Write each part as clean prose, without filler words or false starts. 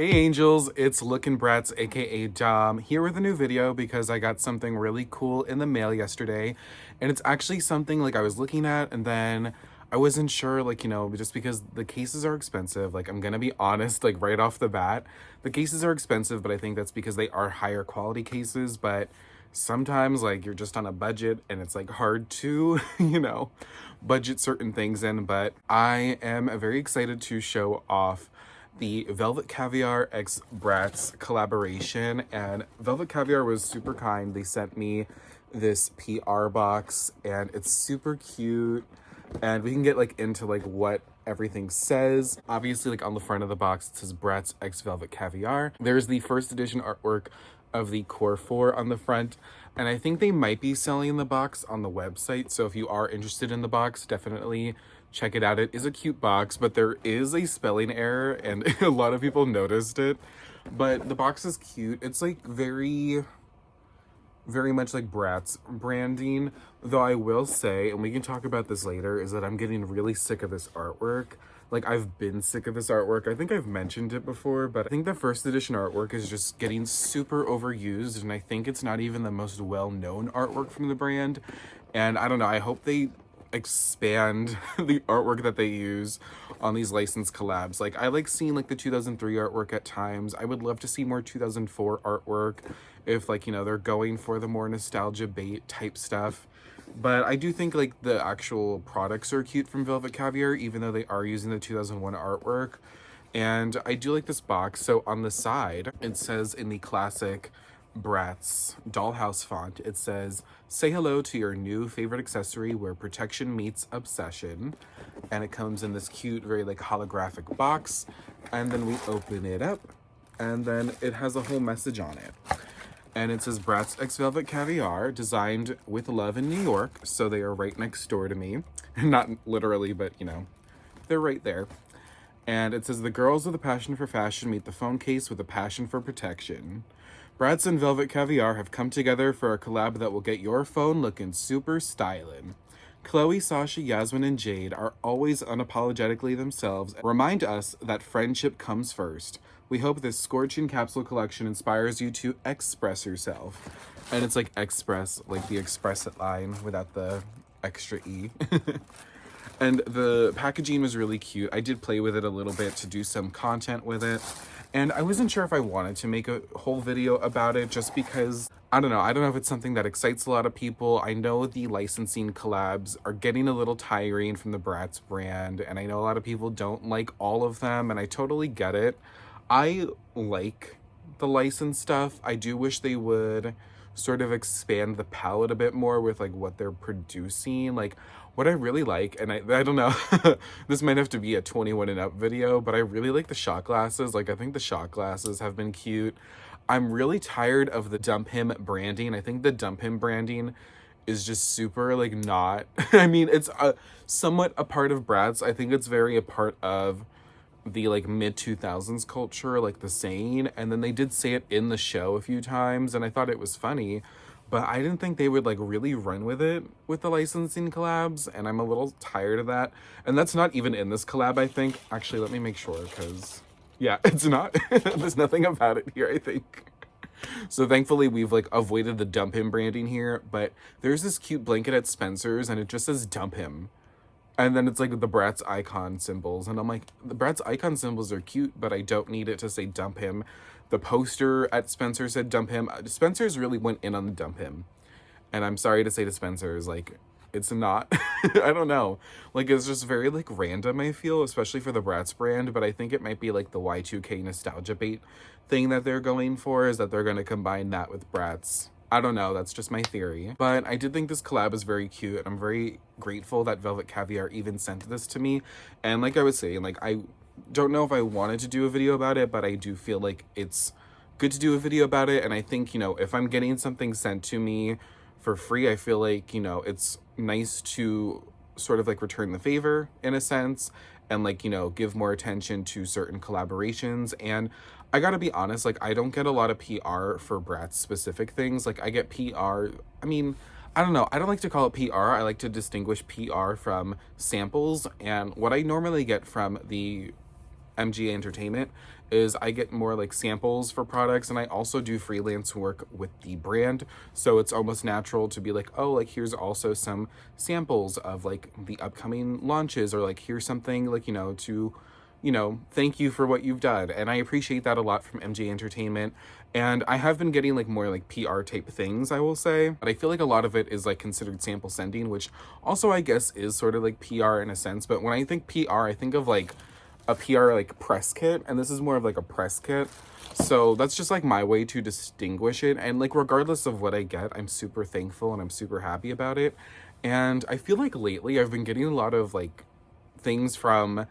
Hey Angels, it's Lookin' Bratz, aka Dom, here with a new video because I got something really cool in the mail yesterday. And it's actually something like I was looking at and then I wasn't sure, like, just because the cases are expensive. Like, I'm gonna be honest, like right off the bat, the cases are expensive, but I think that's because they are higher quality cases. But sometimes like you're just on a budget and it's like hard to, budget certain things in. But I am very excited to show off the Velvet Caviar x Bratz collaboration, and Velvet Caviar was super kind. They sent me this PR box and it's super cute, and we can get like into like what everything says. Obviously, like on the front of the box it says Bratz x Velvet Caviar. There's the first edition artwork of the Core 4 on the front, and I think they might be selling the box on the website, so if you are interested in the box, definitely check it out. It is a cute box, but there is a spelling error and a lot of people noticed it. But the box is cute. It's like very much like Bratz branding, though I will say, and we can talk about this later, is that I'm getting really sick of this artwork. Like, I've been sick of this artwork. I think I've mentioned it before, but I think the first edition artwork is just getting super overused, and I think it's not even the most well-known artwork from the brand. And I don't know, I hope they expand the artwork that they use on these licensed collabs. Like, I like seeing like the 2003 artwork at times. I would love to see more 2004 artwork if, like, they're going for the more nostalgia bait type stuff. But I do think like the actual products are cute from Velvet Caviar, even though they are using the 2001 artwork. And I do like this box. So on the side, it says in the classic Bratz dollhouse font, it says, "Say hello to your new favorite accessory where protection meets obsession." And it comes in this cute, very like holographic box. And then we open it up and then it has a whole message on it. And it says Bratz x Velvet Caviar, designed with love in New York. So they are right next door to me. Not literally, but they're right there. And it says, "The girls with a passion for fashion meet the phone case with a passion for protection. Bratz and Velvet Caviar have come together for a collab that will get your phone looking super stylin'. Chloe, Sasha, Yasmin, and Jade are always unapologetically themselves. Remind us that friendship comes first. We hope this scorching capsule collection inspires you to express yourself." And it's like express, like the express it line without the extra E. And the packaging was really cute. I did play with it a little bit to do some content with it. And I wasn't sure if I wanted to make a whole video about it just because, I don't know if it's something that excites a lot of people. I know the licensing collabs are getting a little tiring from the Bratz brand, and I know a lot of people don't like all of them, and I totally get it. I like the licensed stuff. I do wish they would sort of expand the palette a bit more with like what they're producing. Like, what I really like, and I don't know, this might have to be a 21 and up video, but I really like the shot glasses. Like, I think the shot glasses have been cute. I'm really tired of the Dump Him branding. I think the Dump Him branding is just super like not, I mean, it's somewhat a part of Bratz. I think it's very a part of the like mid 2000s culture, like the saying, and then they did say it in the show a few times and I thought it was funny, but I didn't think they would like really run with it with the licensing collabs, and I'm a little tired of that. And that's not even in this collab, I think. Actually, let me make sure, because yeah, it's not. There's nothing about it here, I think. So thankfully we've like avoided the Dump Him branding here, but there's this cute blanket at Spencer's and it just says Dump Him. And then it's like the Bratz icon symbols. And I'm like, the Bratz icon symbols are cute, but I don't need it to say Dump Him. The poster at Spencer said Dump Him. Spencer's really went in on the Dump Him. And I'm sorry to say to Spencer's, like, it's not, I don't know. Like, it's just very, like, random, I feel, especially for the Bratz brand. But I think it might be, like, the Y2K nostalgia bait thing that they're going for, is that they're going to combine that with Bratz. I don't know, that's just my theory. But I did think this collab is very cute, and I'm very grateful that Velvet Caviar even sent this to me. And like I was saying, like, I don't know if I wanted to do a video about it, but I do feel like it's good to do a video about it. And I think, if I'm getting something sent to me for free, I feel like, it's nice to sort of like return the favor in a sense, and like, give more attention to certain collaborations. And I gotta be honest, like, I don't get a lot of PR for Bratz specific things. Like, I get PR, I mean, I don't know, I don't like to call it PR. I like to distinguish PR from samples. And what I normally get from the MGA Entertainment is I get more like samples for products, and I also do freelance work with the brand. So it's almost natural to be like, oh, like here's also some samples of like the upcoming launches, or like here's something like, to, thank you for what you've done. And I appreciate that a lot from MGA Entertainment. And I have been getting like more like PR type things, I will say. But I feel like a lot of it is like considered sample sending, which also I guess is sort of like PR in a sense. But when I think PR, I think of like a PR like press kit, and this is more of like a press kit. So that's just like my way to distinguish it. And like regardless of what I get, I'm super thankful and I'm super happy about it. And I feel like lately I've been getting a lot of like things from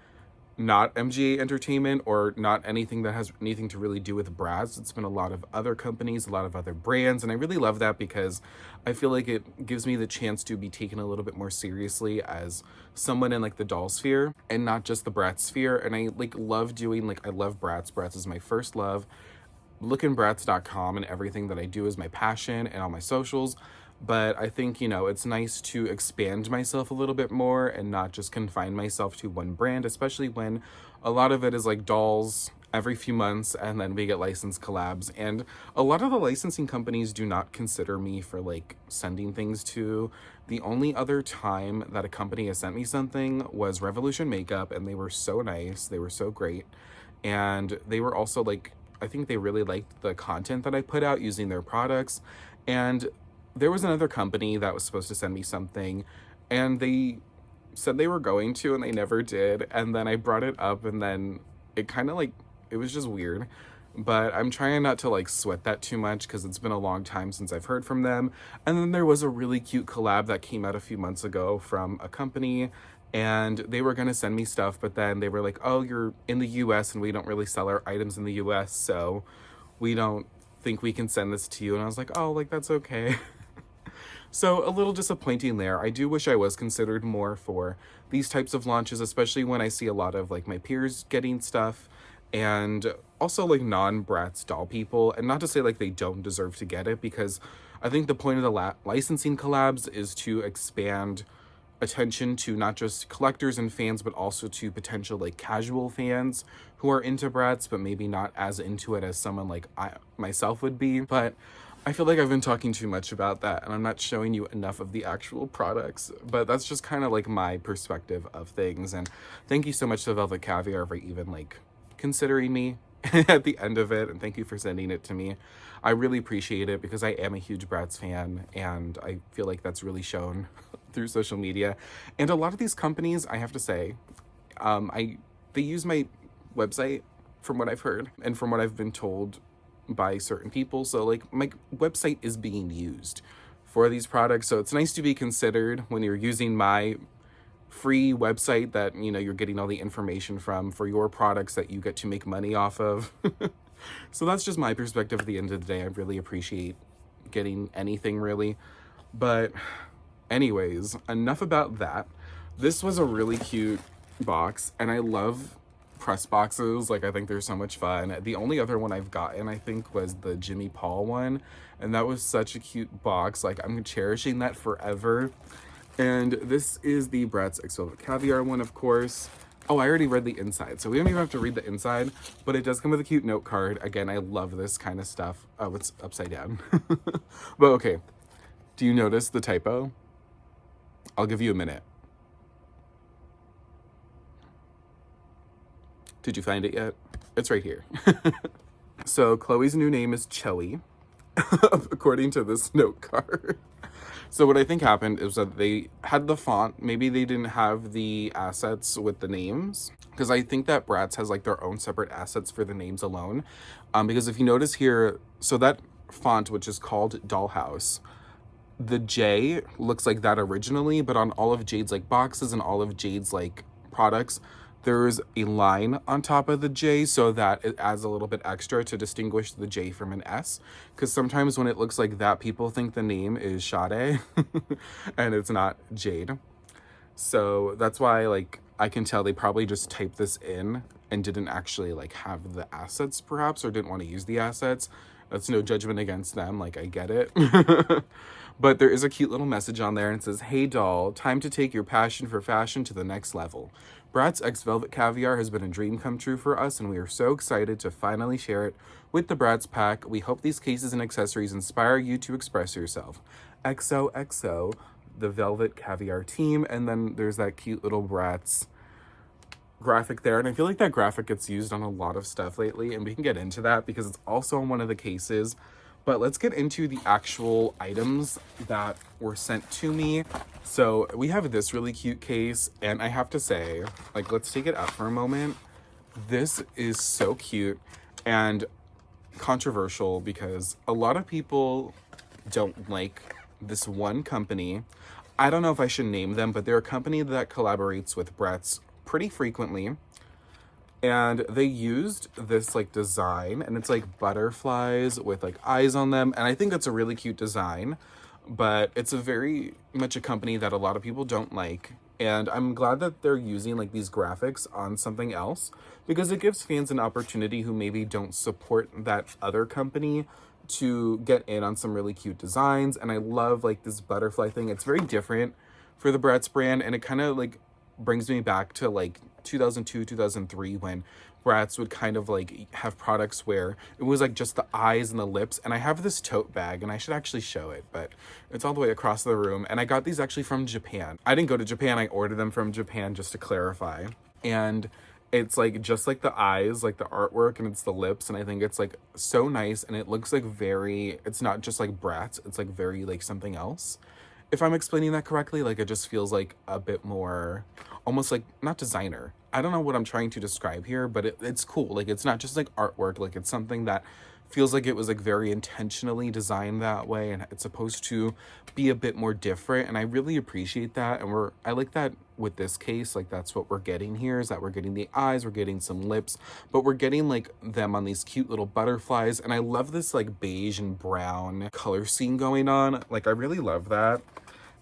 not MGA Entertainment, or not anything that has anything to really do with Bratz. It's been a lot of other companies, a lot of other brands, and I really love that because I feel like it gives me the chance to be taken a little bit more seriously as someone in like the doll sphere and not just the Bratz sphere. And I like love doing, like, I love Bratz. Bratz is my first love. Lookinbratz.com and everything that I do is my passion, and all my socials. But I think, it's nice to expand myself a little bit more and not just confine myself to one brand, especially when a lot of it is like dolls every few months, and then we get licensed collabs. And a lot of the licensing companies do not consider me for like sending things to. The only other time that a company has sent me something was Revolution Makeup, and they were so nice. They were so great. And they were also like, I think they really liked the content that I put out using their products. And there was another company that was supposed to send me something, and they said they were going to, and they never did. And then I brought it up, and then it kind of like, it was just weird. But I'm trying not to like sweat that too much because it's been a long time since I've heard from them. And then there was a really cute collab that came out a few months ago from a company, and they were going to send me stuff, but then they were like, oh, you're in the US and we don't really sell our items in the US, so we don't think we can send this to you. And I was like, oh, like that's okay. So a little disappointing there. I do wish I was considered more for these types of launches, especially when I see a lot of like my peers getting stuff, and also like non-Bratz doll people. And not to say like they don't deserve to get it, because I think the point of the licensing collabs is to expand attention to not just collectors and fans, but also to potential like casual fans who are into Bratz, but maybe not as into it as someone like I myself would be. But I feel like I've been talking too much about that, and I'm not showing you enough of the actual products, but that's just kind of like my perspective of things. And thank you so much to Velvet Caviar for even like considering me at the end of it, and thank you for sending it to me. I really appreciate it because I am a huge Bratz fan, and I feel like that's really shown through social media. And a lot of these companies, I have to say, they use my website, from what I've heard and from what I've been told by certain people. So like my website is being used for these products, so it's nice to be considered when you're using my free website that you're getting all the information from for your products that you get to make money off of. So that's just my perspective at the end of the day. I really appreciate getting anything, really. But anyways, enough about that. This was a really cute box, and I love press boxes. Like, I think they're so much fun. The only other one I've gotten, I think, was the Jimmy Paul one, and that was such a cute box. Like, I'm cherishing that forever. And this is the Bratz X Velvet Caviar one, of course. Oh, I already read the inside, so we don't even have to read the inside, but it does come with a cute note card. Again, I love this kind of stuff. Oh, it's upside down. But okay, do you notice the typo? I'll give you a minute. Did you find it yet? It's right here. So Chloe's new name is Chloe, according to this note card. So what I think happened is that they had the font. Maybe they didn't have the assets with the names, because I think that Bratz has like their own separate assets for the names alone. Because if you notice here, so that font, which is called Dollhouse, the J looks like that originally, but on all of Jade's like boxes and all of Jade's like products, there's a line on top of the J, so that it adds a little bit extra to distinguish the J from an S. Because sometimes when it looks like that, people think the name is Sade and it's not Jade. So that's why, like, I can tell they probably just typed this in and didn't actually like have the assets, perhaps, or didn't want to use the assets. That's no judgment against them, like, I get it. But there is a cute little message on there and it says, "Hey doll, time to take your passion for fashion to the next level. Bratz x Velvet Caviar has been a dream come true for us, and we are so excited to finally share it with the Bratz pack. We hope these cases and accessories inspire you to express yourself. XOXO, the Velvet Caviar team." And then there's that cute little Bratz graphic there, and I feel like that graphic gets used on a lot of stuff lately, and we can get into that because it's also on one of the cases. But let's get into the actual items that were sent to me. So we have this really cute case, and I have to say, like, let's take it out for a moment. This is so cute and controversial because a lot of people don't like this one company. I don't know if I should name them, but they're a company that collaborates with Bratz pretty frequently, and they used this like design, and it's like butterflies with like eyes on them, and I think it's a really cute design, but it's a very much a company that a lot of people don't like, and I'm glad that they're using like these graphics on something else because it gives fans an opportunity who maybe don't support that other company to get in on some really cute designs. And I love like this butterfly thing. It's very different for the Bratz brand, and it kind of like brings me back to like 2002, 2003 when Bratz would kind of like have products where it was like just the eyes and the lips. And I have this tote bag, and I should actually show it, but it's all the way across the room. And I got these actually from Japan. I didn't go to Japan, I ordered them from Japan, just to clarify. And it's like just like the eyes, like the artwork, and it's the lips, and I think it's like so nice, and it looks like very, it's not just like Bratz, it's like very like something else. If I'm explaining that correctly, like it just feels like a bit more, almost like, not designer. I don't know what I'm trying to describe here, but it's cool. Like it's not just like artwork, like it's something that feels like it was like very intentionally designed that way, and it's supposed to be a bit more different, and I really appreciate that. And I like that with this case, like that's what we're getting here, is that we're getting the eyes, we're getting some lips, but we're getting like them on these cute little butterflies. And I love this like beige and brown color scheme going on. Like I really love that.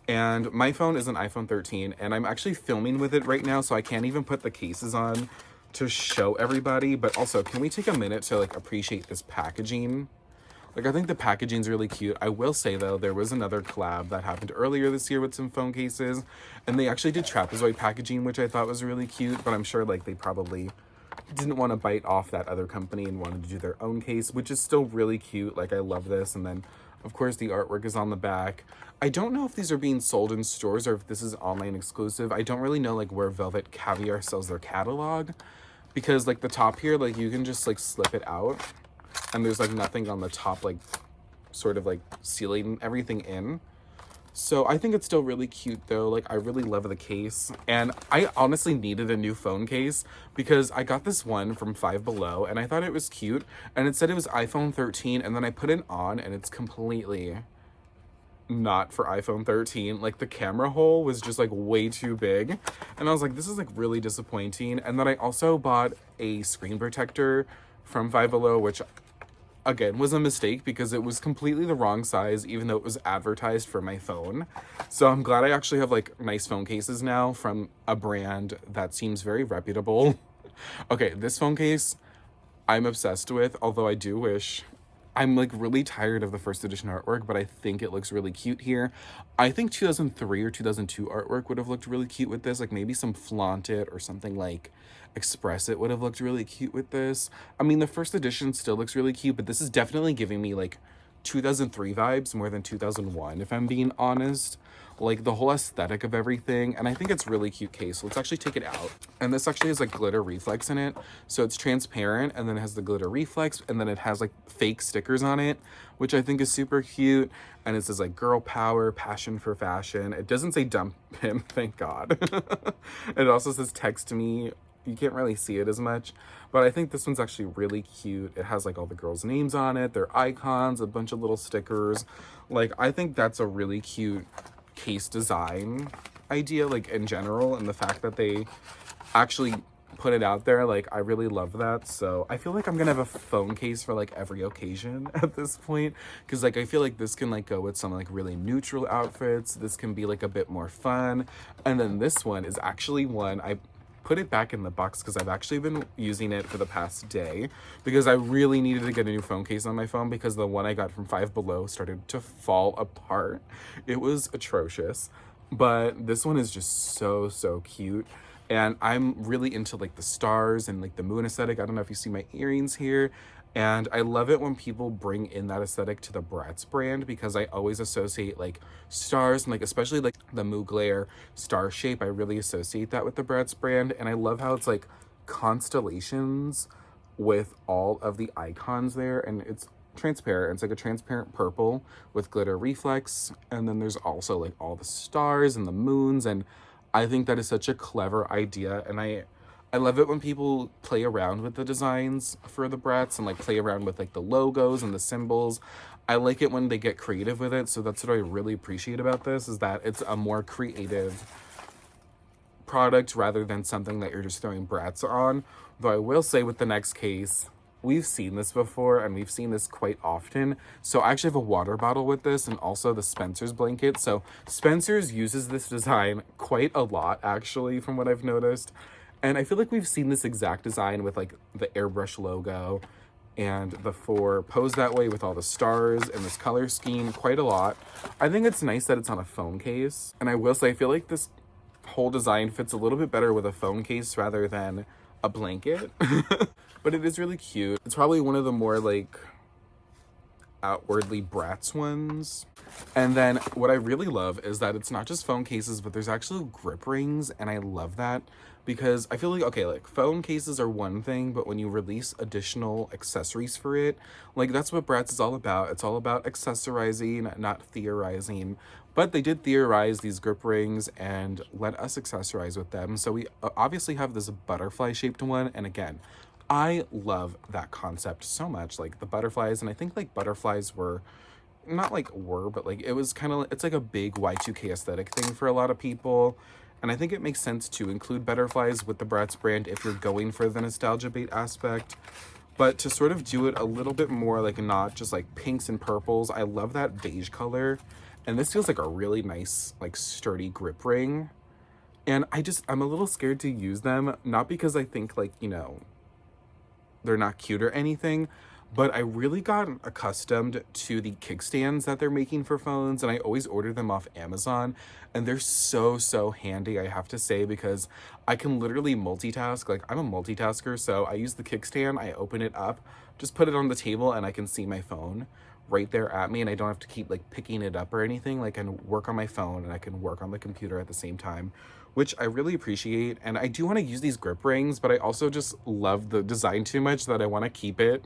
And my phone is an iPhone 13, and I'm actually filming with it right now, so I can't even put the cases on to show everybody. But also, can we take a minute to like appreciate this packaging? Like I think the packaging's really cute. I will say though, there was another collab that happened earlier this year with some phone cases, and they actually did trapezoid packaging, which I thought was really cute, but I'm sure like they probably didn't want to bite off that other company and wanted to do their own case, which is still really cute. Like I love this. And then of course the artwork is on the back. I don't know if these are being sold in stores or if this is online exclusive. I don't really know like where Velvet Caviar sells their catalog, because like the top here, like you can just like slip it out, and there's like nothing on the top, like sort of like sealing everything in. So I think it's still really cute though. Like I really love the case, and I honestly needed a new phone case because I got this one from Five Below and I thought it was cute, and it said it was iPhone 13, and then I put it on and it's completely not for iPhone 13. Like the camera hole was just like way too big, and I was like, this is like really disappointing. And then I also bought a screen protector from Five Below, which again was a mistake because it was completely the wrong size, even though it was advertised for my phone. So I'm glad I actually have like nice phone cases now from a brand that seems very reputable. Okay, this phone case I'm obsessed with, although I do wish, I'm like really tired of the first edition artwork, but I think it looks really cute here. I think 2003 or 2002 artwork would have looked really cute with this, like maybe some Flaunt It or something like Express It would have looked really cute with this. I mean, the first edition still looks really cute, but this is definitely giving me like 2003 vibes more than 2001, if I'm being honest. Like the whole aesthetic of everything, and I think it's really cute case. So let's actually take it out. And this actually has like glitter reflex in it, so it's transparent, and then it has the glitter reflex, and then it has like fake stickers on it, which I think is super cute. And it says like girl power, passion for fashion. It doesn't say dump him, thank God. It also says text me. You can't really see it as much, but I think this one's actually really cute. It has like all the girls' names on it, their icons, a bunch of little stickers. Like I think that's a really cute case design idea, like in general, and the fact that they actually put it out there, like I really love that. So I feel like I'm gonna have a phone case for like every occasion at this point, because like I feel like this can like go with some like really neutral outfits. This can be like a bit more fun, and then this one is actually one I put it back in the box because I've actually been using it for the past day because I really needed to get a new phone case on my phone because the one I got from Five Below started to fall apart. It was atrocious, but this one is just so cute. And I'm really into like the stars and like the moon aesthetic. I don't know if you see my earrings here. And I love it when people bring in that aesthetic to the Bratz brand because I always associate like stars and like especially like the Mugler star shape. I really associate that with the Bratz brand. And I love how it's like constellations with all of the icons there, and it's transparent. It's like a transparent purple with glitter reflex. And then there's also like all the stars and the moons, and I think that is such a clever idea, and I love it when people play around with the designs for the Bratz and like play around with like the logos and the symbols. I like it when they get creative with it, so that's what I really appreciate about this, is that it's a more creative product rather than something that you're just throwing Bratz on. Though I will say with the next case, we've seen this before and we've seen this quite often. So I actually have a water bottle with this and also the Spencer's blanket. So Spencer's uses this design quite a lot actually, from what I've noticed. And I feel like we've seen this exact design with like the Airbrush logo and the four posed that way with all the stars and this color scheme quite a lot. I think it's nice that it's on a phone case. And I will say, I feel like this whole design fits a little bit better with a phone case rather than a blanket. But it is really cute. It's probably one of the more like outwardly Bratz ones. And then what I really love is that it's not just phone cases, but there's actually grip rings, and I love that because I feel like, okay, like phone cases are one thing, but when you release additional accessories for it, like that's what Bratz is all about. It's all about accessorizing, not theorizing. But they did theorize these grip rings and let us accessorize with them. So we obviously have this butterfly shaped one, and again, I love that concept so much, like the butterflies. And I think like butterflies were not like but like it was kind of, it's like a big Y2K aesthetic thing for a lot of people. And I think it makes sense to include butterflies with the Bratz brand if you're going for the nostalgia bait aspect. But to sort of do it a little bit more like not just like pinks and purples, I love that beige color. And this feels like a really nice, like sturdy grip ring. And I'm a little scared to use them, not because I think like, you know, they're not cute or anything, but I really got accustomed to the kickstands that they're making for phones, and I always order them off Amazon, and they're so handy, I have to say, because I can literally multitask. Like, I'm a multitasker, so I use the kickstand, I open it up, just put it on the table, and I can see my phone right there at me, and I don't have to keep like picking it up or anything. Like, I can work on my phone and I can work on the computer at the same time, which I really appreciate. And I do want to use these grip rings, but I also just love the design too much that I want to keep it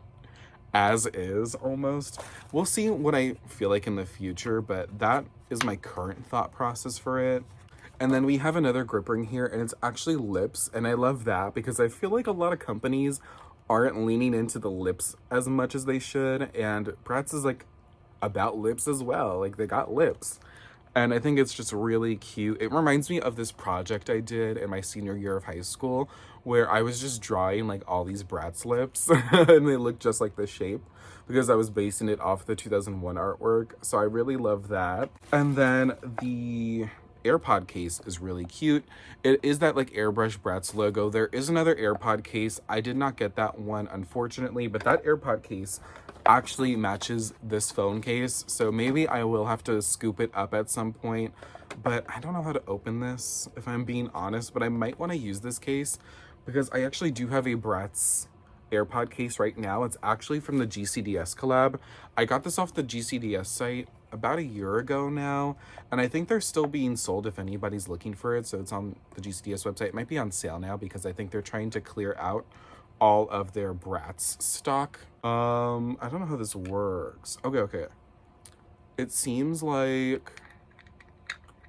as is almost. We'll see what I feel like in the future, but that is my current thought process for it. And then we have another grip ring here, and it's actually lips, and I love that because I feel like a lot of companies aren't leaning into the lips as much as they should, and Bratz is like about lips as well. Like, they got lips, and I think it's just really cute. It reminds me of this project I did in my senior year of high school where I was just drawing like all these Bratz lips and they look just like the shape because I was basing it off the 2001 artwork. So I really love that. And then the AirPod case is really cute. It is that like Airbrush Bratz logo. There is another AirPod case. I did not get that one, unfortunately, but that AirPod case actually matches this phone case. So maybe I will have to scoop it up at some point, but I don't know how to open this, if I'm being honest, but I might want to use this case because I actually do have a Bratz AirPod case right now. It's actually from the GCDS collab. I got this off the GCDS site about a year ago now, and I think they're still being sold if anybody's looking for it. So it's on the GCDS website. It might be on sale now because I think they're trying to clear out all of their Bratz stock. I don't know how this works. Okay. It seems like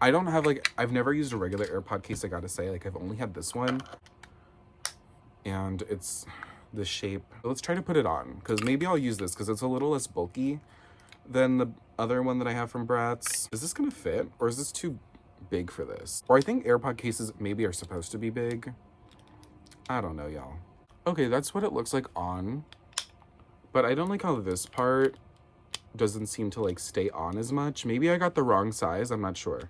I don't have like, I've never used a regular AirPod case, I gotta say. Like, I've only had this one, and it's the shape. Let's try to put it on because maybe I'll use this because it's a little less bulky than the other one that I have from Bratz. Is this gonna fit, or is this too big for this? Or I think AirPod cases maybe are supposed to be big. I don't know, y'all. Okay, that's what it looks like on, but I don't like how this part doesn't seem to like stay on as much. Maybe I got the wrong size, I'm not sure.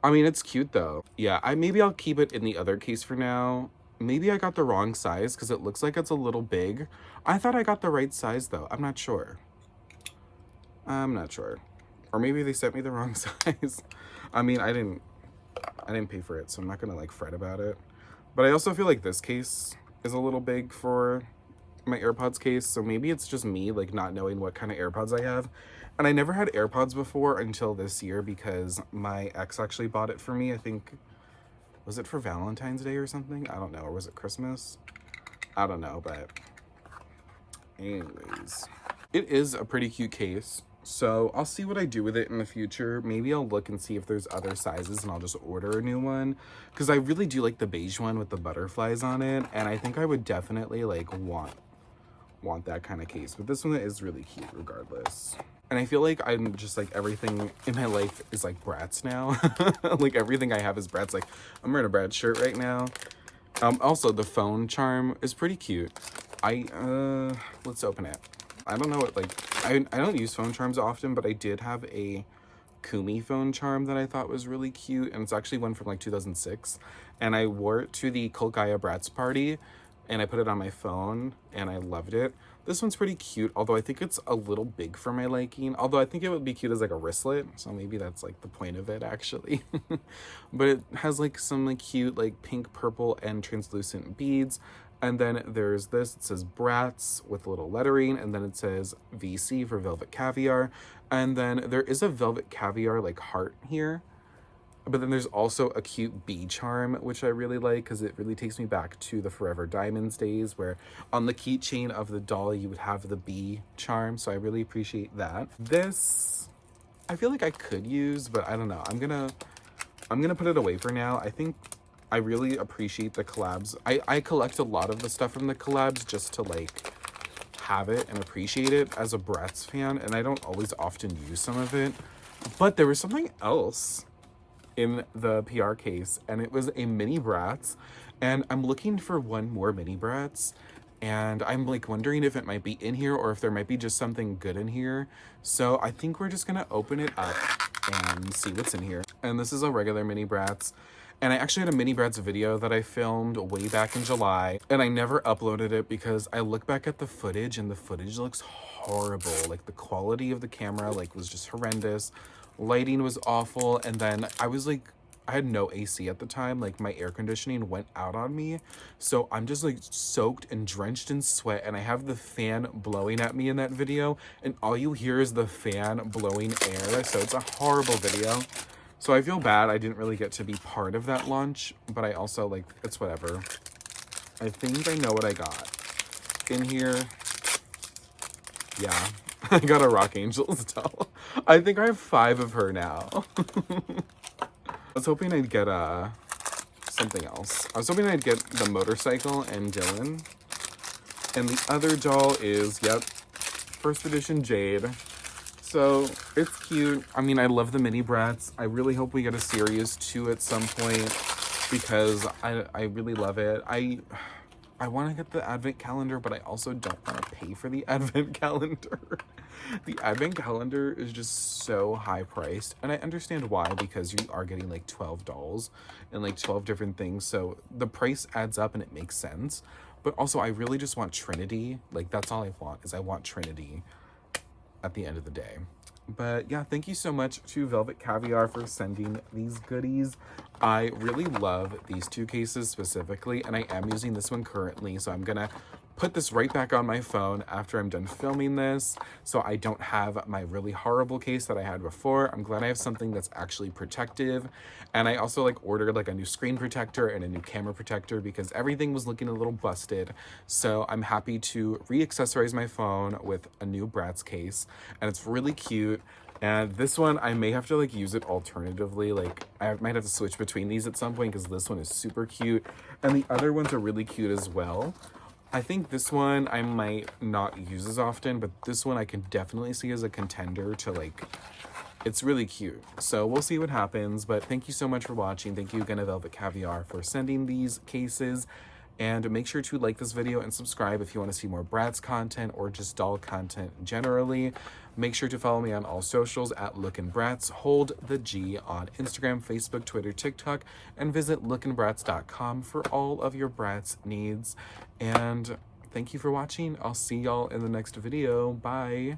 I mean, it's cute though. Yeah, maybe I'll keep it in the other case for now. Maybe I got the wrong size because it looks like it's a little big. I thought I got the right size though. I'm not sure. I'm not sure. Or maybe they sent me the wrong size. I mean, I didn't pay for it, so I'm not gonna like fret about it. But I also feel like this case is a little big for my AirPods case, so maybe it's just me like not knowing what kind of AirPods I have. And I never had AirPods before until this year because my ex actually bought it for me. I think, was it for Valentine's Day or something? I don't know. Or was it Christmas? I don't know, but anyways. It is a pretty cute case. So I'll see what I do with it in the future. Maybe I'll look and see if there's other sizes and I'll just order a new one. Because I really do like the beige one with the butterflies on it. And I think I would definitely like want that kind of case. But this one is really cute regardless. And I feel like I'm just like everything in my life is like Bratz now. Like everything I have is Bratz. Like I'm wearing a Bratz shirt right now. Also the phone charm is pretty cute. Let's open it. I don't know what, like, I don't use phone charms often, but I did have a Kumi phone charm that I thought was really cute. And it's actually one from like 2006. And I wore it to the Bratz party and I put it on my phone and I loved it. This one's pretty cute, although I think it's a little big for my liking. Although I think it would be cute as like a wristlet. So maybe that's like the point of it actually. But it has like some like cute like pink, purple, and translucent beads. And then there's this, it says Bratz with little lettering, and then it says VC for Velvet Caviar. And then there is a Velvet Caviar like heart here. But then there's also a cute bee charm, which I really like because it really takes me back to the Forever Diamonds days where on the keychain of the doll, you would have the bee charm. So I really appreciate that. This, I feel like I could use, but I don't know. I'm gonna put it away for now. I think I really appreciate the collabs. I collect a lot of the stuff from the collabs just to like have it and appreciate it as a Bratz fan. And I don't always often use some of it, but there was something else in the PR case and it was a mini Bratz, and I'm looking for one more mini Bratz and I'm like wondering if it might be in here or if there might be just something good in here. So I think we're just gonna open it up and see what's in here. And this is a regular mini Bratz. And I actually had a mini Bratz video that I filmed way back in July and I never uploaded it because I look back at the footage and the footage looks horrible. Like the quality of the camera like was just horrendous. Lighting was awful. And then I was like, I had no AC at the time. Like my air conditioning went out on me. So I'm just like soaked and drenched in sweat. And I have the fan blowing at me in that video. And all you hear is the fan blowing air. So it's a horrible video. So I feel bad I didn't really get to be part of that launch, but I also like, it's whatever. I think I know what I got. In here, yeah, I got a Rock Angelz doll. I think I have 5 of her now. I was hoping I'd get something else. I was hoping I'd get the motorcycle and Dylan. And the other doll is, yep, first edition Jade. So it's cute. I mean, I love the mini Bratz. I really hope we get a series 2 at some point because I really love it. I want to get the advent calendar, but I also don't want to pay for the advent calendar. The advent calendar is just so high priced, and I understand why, because you are getting like 12 dolls and like 12 different things. So the price adds up and it makes sense. But also I really just want Trinity. Like that's all I want, is I want Trinity at the end of the day. But yeah, thank you so much to Velvet Caviar for sending these goodies. I really love these 2 cases specifically, and I am using this one currently, so I'm gonna put this right back on my phone after I'm done filming this, so I don't have my really horrible case that I had before. I'm glad I have something that's actually protective. And I also like ordered like a new screen protector and a new camera protector because everything was looking a little busted. So I'm happy to re-accessorize my phone with a new Bratz case, and it's really cute. And this one, I may have to like use it alternatively. Like I might have to switch between these at some point because this one is super cute. And the other ones are really cute as well. I think this one I might not use as often, but this one I can definitely see as a contender to like, it's really cute. So we'll see what happens, but thank you so much for watching. Thank you again to Velvet Caviar for sending these cases. And make sure to like this video and subscribe if you want to see more Bratz content or just doll content generally. Make sure to follow me on all socials at lookinbratz. Hold the G on Instagram, Facebook, Twitter, TikTok, and visit lookinbratz.com for all of your Bratz needs. And thank you for watching. I'll see y'all in the next video. Bye.